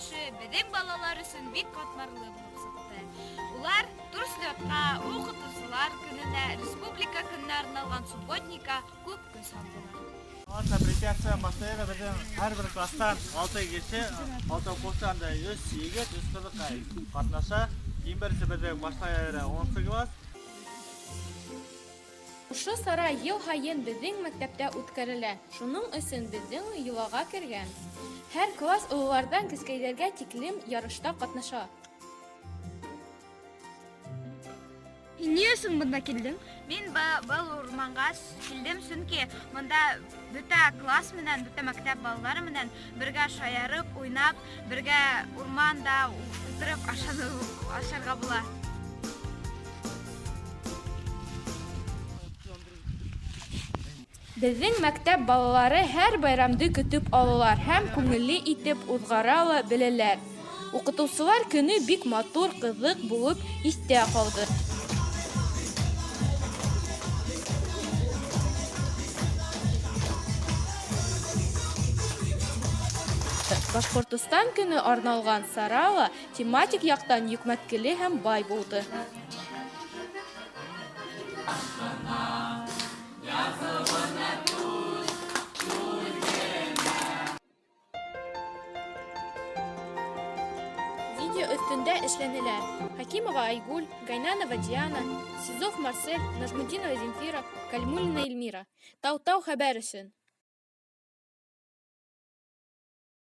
башы беден балалар үшін бик қатмарлы болып сықты. Улар Турслетқа оқытушылар күніне республика күніне арналған субботника көп көз алдылар. Аса препятствия мастояда біздің әрбір класстан 6 кеше 6 оқушыдан өз егет, өз қызыққа қатнаша. Ең бірінші біздің башлайыры 10 класс. Ошо сара ел хайын безнең мәктәптә үткәрелә. Шуның өчен безнең йолага кергән. Һәр класс олылардан кескәйләргә тиклем ярышта катнаша. Ни өчен монда килдең? Мин был урманга килдем, чөнки монда бөтә класс менән, бөтә мәктәп балалары менән бергә шаярып, уйнап, бергә урманда утырып ашарга була. Безнең мәктәп балалары һәр байрамды көтеп алалар һәм күңелле итеп узгара беләләр. Укытучылар көне бик матур, кызык булып истә калды. Башкортстан көне арналган сарала тематик яктан йөкмәткеле һәм бай булды. Видео өстендә эшләнеләр. Хакимова Айгуль, Гайнанова Диана, Сизов Марсель, Нажмутдинова Земфира, Кальмуллина Эльмира. Тау-Тау хәбәр өчен.